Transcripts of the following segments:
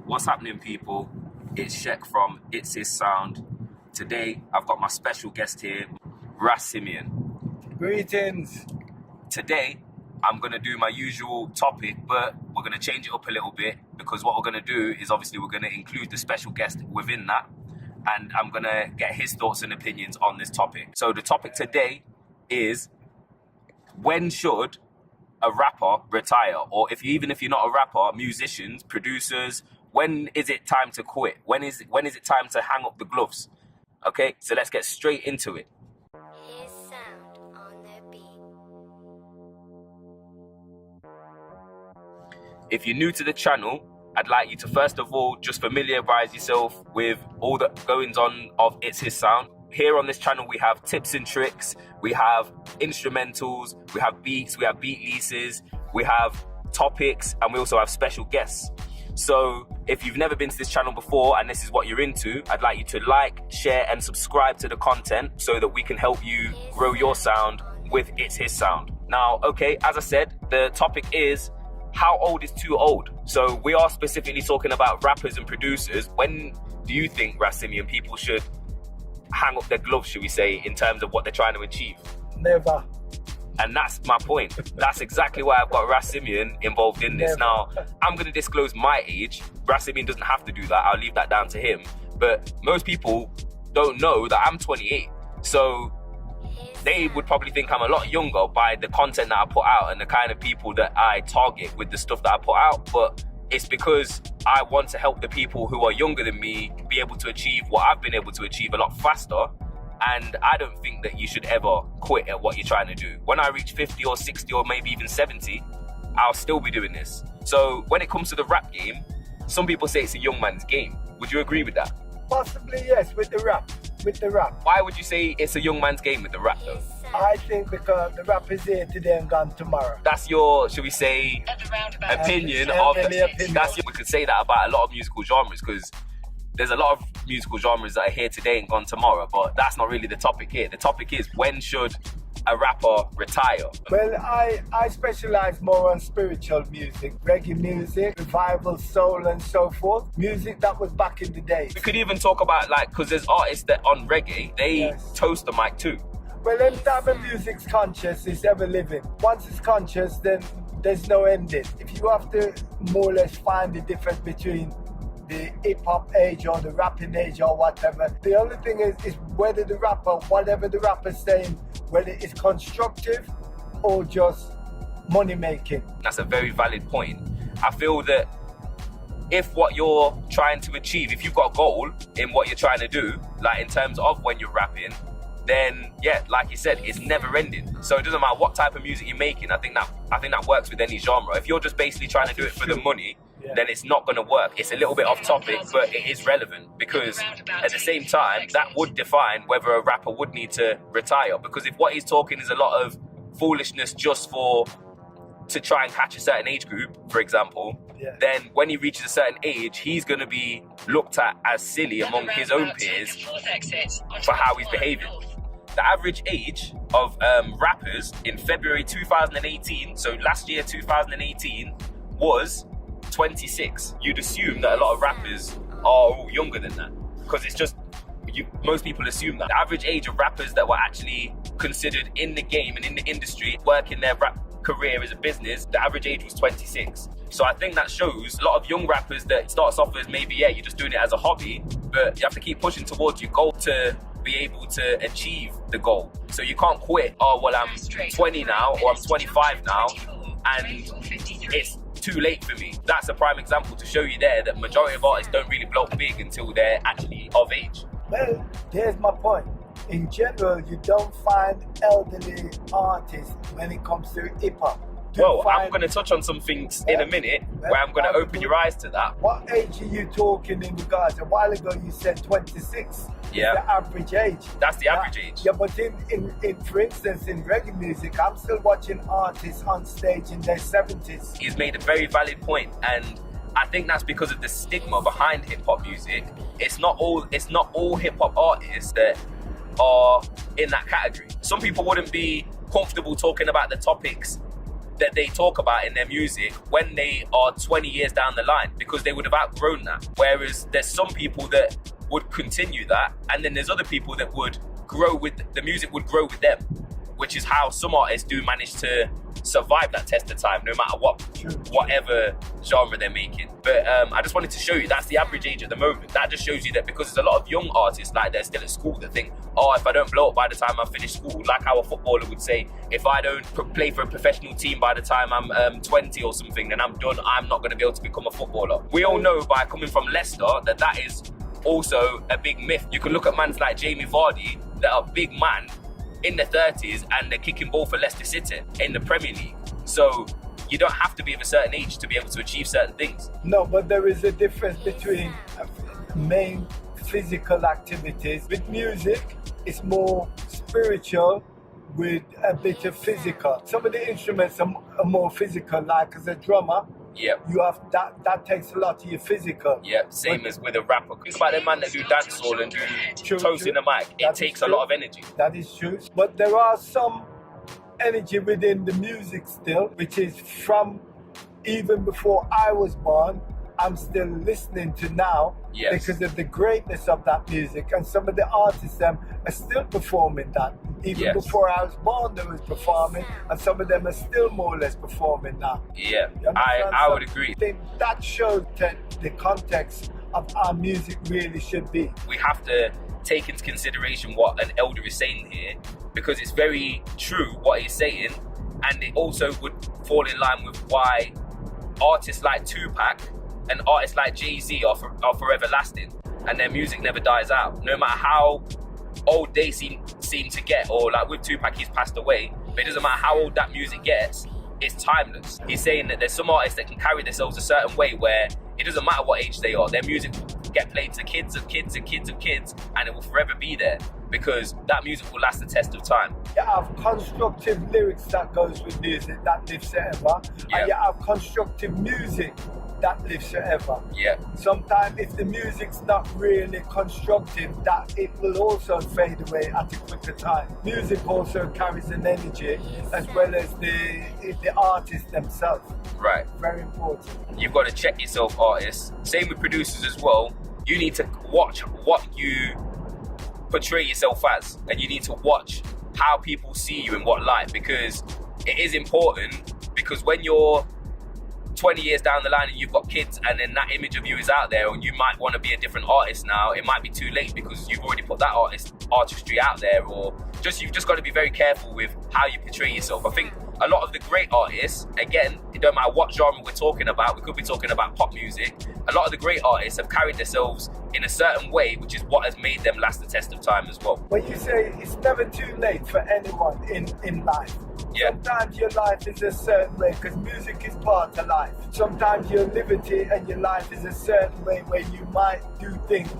What's happening, people? It's Shek from It's His Sound. Today, I've got my special guest here, Ras Simeon. Greetings. Today, I'm going to do my usual topic, but we're going to change it up a little bit because what we're going to do is obviously we're going to include the special guest within that, and I'm going to get his thoughts and opinions on this topic. So the topic today is, when should a rapper retire? Or even if you're not a rapper, musicians, producers, when is it time to quit? When is it time to hang up the gloves? Okay, so let's get straight into it. His sound on the beat. If you're new to the channel, I'd like you to first of all just familiarize yourself with all the goings on of It's His Sound. Here on this channel we have tips and tricks, we have instrumentals, we have beats, we have beat leases, we have topics, and we also have special guests. So if you've never been to this channel before and this is what you're into, I'd like you to like, share and subscribe to the content so that we can help you grow your sound with It's His Sound. Now, okay, as I said, the topic is, how old is too old? So we are specifically talking about rappers and producers. When do you think, Ras Simeon, people should hang up their gloves, should we say, in terms of what they're trying to achieve? Never. And that's my point. That's exactly why I've got Ras Simeon involved in this. Now, I'm going to disclose my age. Ras Simeon doesn't have to do that. I'll leave that down to him. But most people don't know that I'm 28. So they would probably think I'm a lot younger by the content that I put out and the kind of people that I target with the stuff that I put out. But it's because I want to help the people who are younger than me be able to achieve what I've been able to achieve a lot faster. And I don't think that you should ever quit at what you're trying to do. When I reach 50 or 60 or maybe even 70, I'll still be doing this. So when it comes to the rap game, some people say it's a young man's game. Would you agree with that? Possibly yes, with the rap. Why would you say it's a young man's game with the rap though? I think because the rap is here today and gone tomorrow. That's your, should we say, opinion of opinion. we could say that about a lot of musical genres, because there's a lot of musical genres that are here today and gone tomorrow, but that's not really the topic here. The topic is, when should a rapper retire? Well, I specialize more on spiritual music, reggae music, revival, soul and so forth. Music that was back in the day. We could even talk about, like, because there's artists that on reggae, they toast the mic too. Well, any type of music's conscious, it's ever living. Once it's conscious, then there's no ending. If you have to more or less find the difference between the hip-hop age or the rapping age or whatever, the only thing is whether the rapper, whatever the rapper's saying, whether it's constructive or just money-making. That's a very valid point. I feel that if what you're trying to achieve, if you've got a goal in what you're trying to do, like in terms of when you're rapping, then yeah, like you said, it's never ending. So it doesn't matter what type of music you're making. I think that works with any genre. If you're just basically trying to do it for the money, then it's not going to work. It's a little bit off topic, but it is relevant, because at the same time, that would define whether a rapper would need to retire. Because if what he's talking is a lot of foolishness just to try and catch a certain age group, for example, then when he reaches a certain age, he's going to be looked at as silly among his own peers for how he's behaving. The average age of rappers in February 2018, so last year 2018, was 26. You'd assume that a lot of rappers are all younger than that, because it's just, most people assume that. The average age of rappers that were actually considered in the game and in the industry, working their rap career as a business, the average age was 26. So I think that shows a lot of young rappers that starts off as maybe, you're just doing it as a hobby, but you have to keep pushing towards your goal to be able to achieve the goal. So you can't quit, oh well, I'm 20 now or I'm 25 now and it's too late for me. That's a prime example to show you there that majority of artists don't really blow up big until they're actually of age. Well, here's my point. In general, you don't find elderly artists when it comes to hip-hop. Well, I'm going to touch on some things in a minute where I'm going to open your eyes to that. What age are you talking in regards? A while ago you said 26. Yeah. The average age. That's the average age. Yeah, but in for instance, in reggae music, I'm still watching artists on stage in their 70s. He's made a very valid point, and I think that's because of the stigma behind hip-hop music. It's not all hip-hop artists that are in that category. Some people wouldn't be comfortable talking about the topics that they talk about in their music when they are 20 years down the line, because they would have outgrown that. Whereas there's some people that would continue that, and then there's other people that would grow with the music, would grow with them, which is how some artists do manage to survive that test of time, no matter whatever genre they're making. But I just wanted to show you that's the average age at the moment. That just shows you that because there's a lot of young artists like they're still at school that think, oh, if I don't blow up by the time I finish school, like how a footballer would say, if I don't play for a professional team by the time I'm 20 or something, then I'm done. I'm not going to be able to become a footballer. We all know by coming from Leicester that that is also a big myth. You can look at mans like Jamie Vardy that are big man in their 30s and they're kicking ball for Leicester City in the Premier League. So you don't have to be of a certain age to be able to achieve certain things. No, but there is a difference between main physical activities. With music, it's more spiritual with a bit of physical. Some of the instruments are more physical, like as a drummer. Yep. You have that takes a lot of your physical. Yeah, same as with a rapper. Think about the man that do dancehall and do toasting the mic. It takes a lot of energy. That is true. But there are some energy within the music still, which is from even before I was born, I'm still listening to now. Yes. Because of the greatness of that music. And some of the artists them are still performing that. Even before I was born, they was performing, and some of them are still more or less performing now. Yeah, I would agree. I think that shows that the context of our music really should be. We have to take into consideration what an elder is saying here, because it's very true what he's saying, and it also would fall in line with why artists like Tupac and artists like Jay-Z are forever lasting, and their music never dies out, no matter how old they seem to get. Or like with Tupac, he's passed away, but it doesn't matter how old that music gets, it's timeless. He's saying that there's some artists that can carry themselves a certain way where it doesn't matter what age they are, their music will get played to kids and kids and kids and kids, and it will forever be there because that music will last the test of time. You have constructive lyrics that goes with music that lives forever, and you have constructive music that lives forever. Yeah. Sometimes if the music's not really constructive, that it will also fade away at a quicker time. Music also carries an energy as well as the artists themselves. Right. Very important. You've got to check yourself, artists. Same with producers as well. You need to watch what you portray yourself as, and you need to watch how people see you in what light, because it is important, because when you're 20 years down the line and you've got kids and then that image of you is out there and you might want to be a different artist now, it might be too late because you've already put that artistry out there, or you've just got to be very careful with how you portray yourself. I think a lot of the great artists, again, it don't matter what genre we're talking about, we could be talking about pop music, a lot of the great artists have carried themselves in a certain way, which is what has made them last the test of time as well. When you say it's never too late for anyone in life, sometimes your life is a certain way because music is part of life. Sometimes your liberty and your life is a certain way where you might do things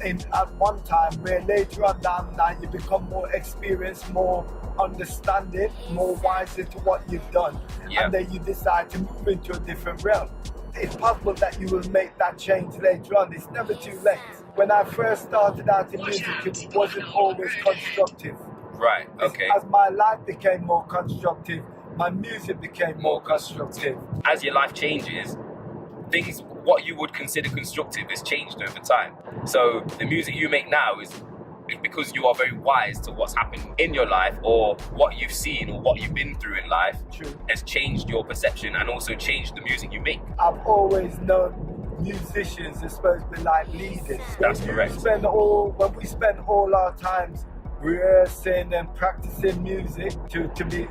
at one time where later on down the line you become more experienced, more understanding, more wiser to what you've done, and then you decide to move into a different realm. It's possible that you will make that change later on. It's never too late. When I first started out in music, it wasn't always constructive. Right, okay. As my life became more constructive, my music became more constructive. As your life changes, things, what you would consider constructive has changed over time. So the music you make now is because you are very wise to what's happened in your life, or what you've seen or what you've been through in life has changed your perception and also changed the music you make. I've always known musicians are supposed to be like leaders. That's correct. When we spend all our times rehearsing and practicing music to be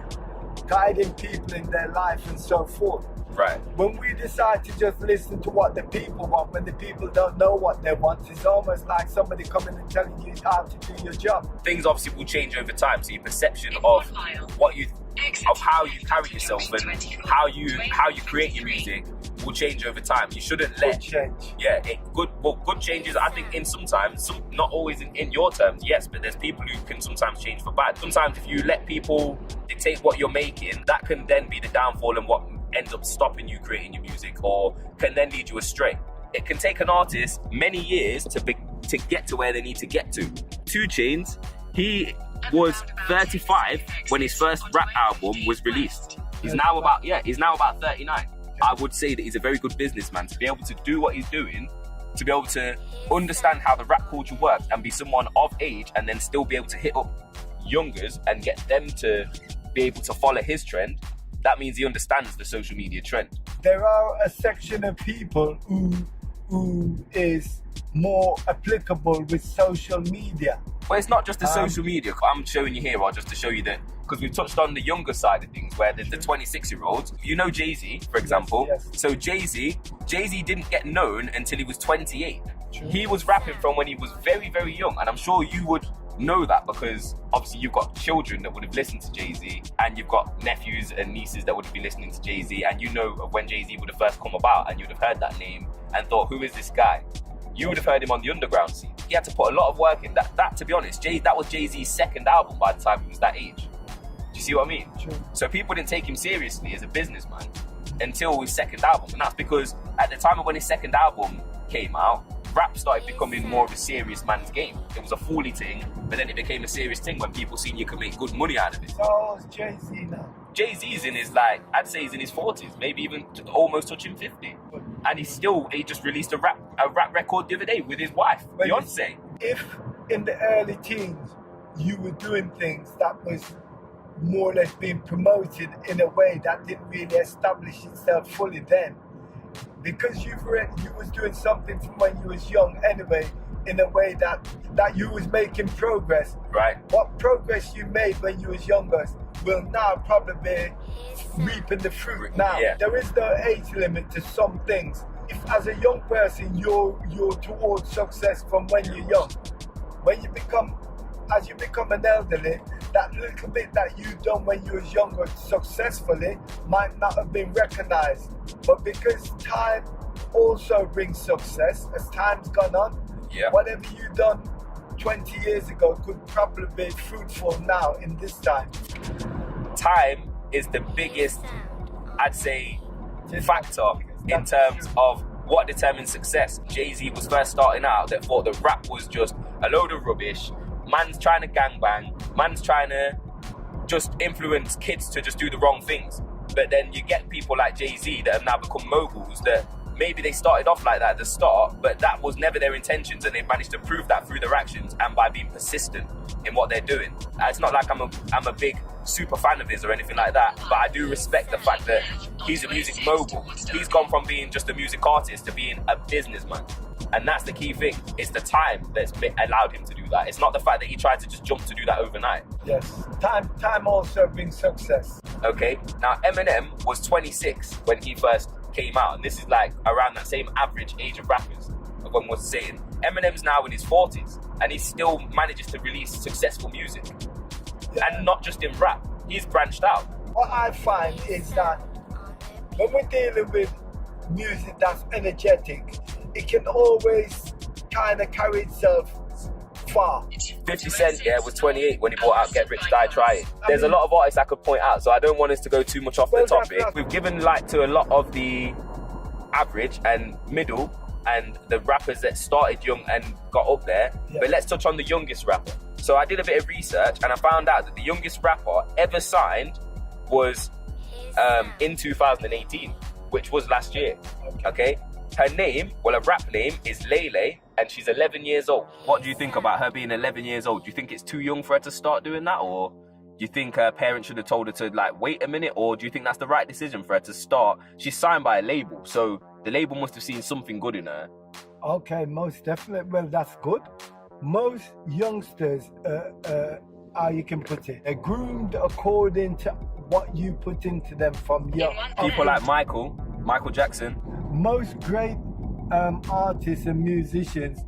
guiding people in their life and so forth. Right. When we decide to just listen to what the people want, when the people don't know what they want, it's almost like somebody coming and telling you how to do your job. Things obviously will change over time, so your perception of how you carry yourself and how you create your music will change over time. You shouldn't let change. Good changes. I think not always in your terms, yes, but there's people who can sometimes change for bad. Sometimes if you let people dictate what you're making, that can then be the downfall and what ends up stopping you creating your music, or can then lead you astray. It can take an artist many years to get to where they need to get to. 2 Chainz, he was 35 when his first rap album was released. He's now about 39. I would say that he's a very good businessman to be able to do what he's doing, to be able to understand how the rap culture works and be someone of age and then still be able to hit up youngers and get them to be able to follow his trend. That means he understands the social media trend. There are a section of people who is more applicable with social media. But it's not just the social media. I'm showing you here, or just to show you that, because we've touched on the younger side of things, where the 26-year-olds, you know Jay-Z, for example. Yes. So Jay-Z didn't get known until he was 28. True. He was rapping from when he was very, very young, and I'm sure you would know that because obviously you've got children that would have listened to Jay-Z, and you've got nephews and nieces that would have been listening to Jay-Z, and you know of when Jay-Z would have first come about, and you'd have heard that name and thought, who is this guy? You would have heard him on the underground scene. He had to put a lot of work in. That to be honest, that was Jay-Z's second album by the time he was that age. Do you see what I mean? True. So people didn't take him seriously as a businessman until his second album, and that's because at the time of when his second album came out, rap started becoming more of a serious man's game. It was a fooly thing, but then it became a serious thing when people seen you could make good money out of it. So is Jay-Z now. Jay-Z's in his I'd say he's in his 40s, maybe even almost touching 50. And he just released a rap record the other day with his wife, But Beyonce. If in the early teens you were doing things that was more or less being promoted in a way that didn't really establish itself fully then, because you was doing something from when you was young anyway, in a way that you was making progress. Right. What progress you made when you was younger will now probably be reaping the fruit now. Yeah. There is no age limit to some things. If as a young person you're towards success from when you're young, as you become an elderly, that little bit that you done when you was younger successfully might not have been recognized. But because time also brings success, as time's gone on, Yeah. whatever you done 20 years ago could probably be fruitful now in this time. Time is the biggest, I'd say, factor in terms of what determines success. Jay-Z was first starting out that thought that rap was just a load of rubbish. Man's trying to gangbang. Man's trying to just influence kids to just do the wrong things. But then you get people like Jay-Z that have now become moguls that maybe they started off like that at the start, but that was never their intentions, and they've managed to prove that through their actions and by being persistent in what they're doing. It's not like I'm a big super fan of his or anything like that, but I do respect the fact that he's a music mogul. He's gone from being just a music artist to being a businessman. And that's the key thing. It's the time that's allowed him to do that. It's not the fact that he tried to just jump to do that overnight. Yes, time also brings success. Okay, now Eminem was 26 when he first came out, and this is like around that same average age of rappers of when we're saying. Eminem's now in his 40s, and he still manages to release successful music. Yeah. And not just in rap, he's branched out. What I find is that when we're dealing with music that's energetic, it can always kind of carry itself far. 50 Cent, was 28 when he brought out Get Rich, Die Trying. There's a lot of artists I could point out, so I don't want us to go too much off the topic. We've given light to a lot of the average and middle and the rappers that started young and got up there, but let's touch on the youngest rapper. So I did a bit of research and I found out that the youngest rapper ever signed was in 2018, which was last year, okay? Her name, her rap name is Lele, and she's 11 years old. What do you think about her being 11 years old? Do you think it's too young for her to start doing that, or do you think her parents should have told her to wait a minute, or do you think that's the right decision for her to start? She's signed by a label, so the label must have seen something good in her. Okay, most definitely. Well, that's good. Most youngsters, how you can put it, are groomed according to what you put into them from young. People like Michael Jackson. Most great artists and musicians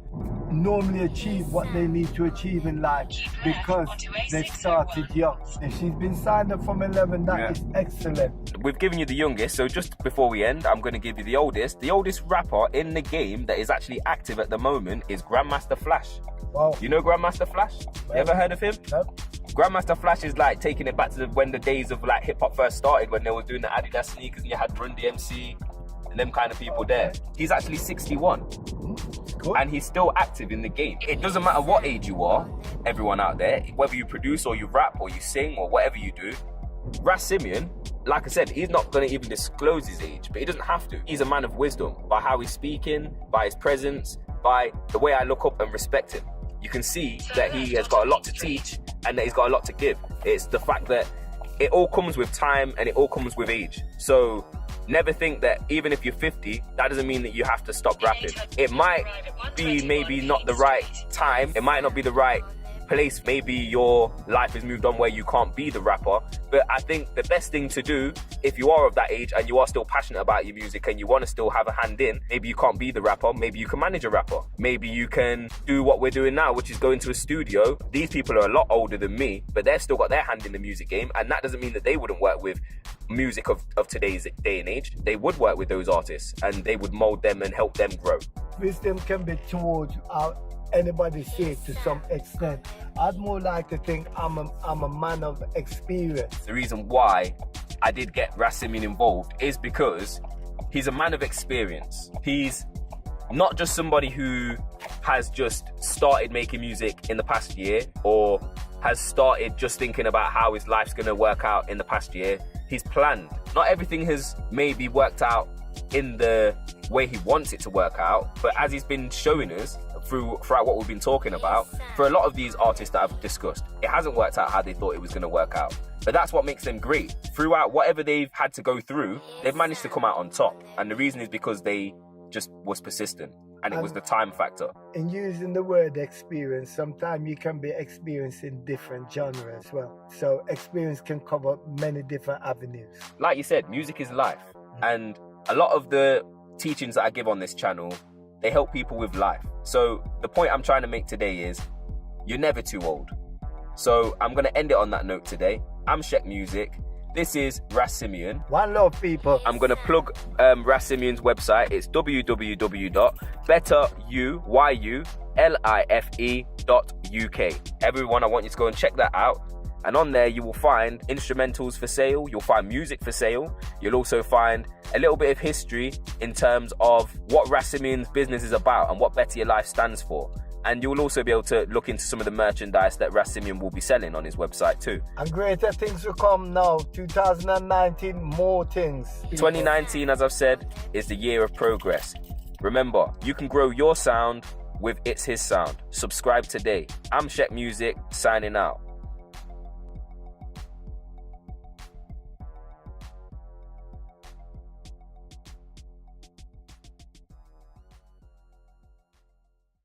normally achieve what they need to achieve in life because they started young. If she's been signed up from 11, that is excellent. We've given you the youngest, so just before we end, I'm going to give you the oldest. The oldest rapper in the game that is actually active at the moment is Grandmaster Flash. Wow. You know Grandmaster Flash? You ever heard of him? No. Grandmaster Flash is taking it back to when the days of hip hop first started, when they were doing the Adidas sneakers and you had Run DMC and them kind of people there. He's actually 61. Good. And he's still active in the game. It doesn't matter what age you are, everyone out there, whether you produce or you rap or you sing or whatever you do, Ras Simeon like I said, he's not going to even disclose his age, but he doesn't have to. He's a man of wisdom by how he's speaking, by his presence, by the way I look up and respect him. You can see that he has got a lot to teach and that he's got a lot to give. It's the fact that it all comes with time and it all comes with age. So never think that even if you're 50, that doesn't mean that you have to stop rapping. It might be maybe not the right time. It might not be the right place. Maybe your life has moved on where you can't be the rapper. But I think the best thing to do, if you are of that age and you are still passionate about your music and you want to still have a hand in, maybe you can't be the rapper, maybe you can manage a rapper. Maybe you can do what we're doing now, which is go into a studio. These people are a lot older than me, but they've still got their hand in the music game, and that doesn't mean that they wouldn't work with music of today's day and age. They would work with those artists and they would mold them and help them grow. Wisdom can be told out anybody see it to some extent. I'd more like to think I'm a man of experience. The reason why I did get Ras Simeon involved is because he's a man of experience. He's not just somebody who has just started making music in the past year or has started just thinking about how his life's going to work out in the past year. He's planned. Not everything has maybe worked out in the way he wants it to work out, but as he's been showing us throughout what we've been talking about, for a lot of these artists that I've discussed, it hasn't worked out how they thought it was going to work out. But that's what makes them great. Throughout whatever they've had to go through, they've managed to come out on top. And the reason is because they just was persistent, and it was the time factor. In using the word experience, sometimes you can be experienced in different genres as well. So experience can cover many different avenues. Like you said, music is life. And a lot of the teachings that I give on this channel, they help people with life. So the point I'm trying to make today is you're never too old. So I'm going to end it on that note today. I'm Sheck Music. This is Ras Simeon. One love, people. I'm going to plug Ras Simeon's website. It's www.betterlife.uk. Everyone, I want you to go and check that out. And on there, you will find instrumentals for sale. You'll find music for sale. You'll also find a little bit of history in terms of what Ras Simeon's business is about and what Better Your Life stands for. And you'll also be able to look into some of the merchandise that Ras Simeon will be selling on his website too. And greater things will come now. 2019, more things. 2019, as I've said, is the year of progress. Remember, you can grow your sound with It's His Sound. Subscribe today. I'm Sheck Music, signing out.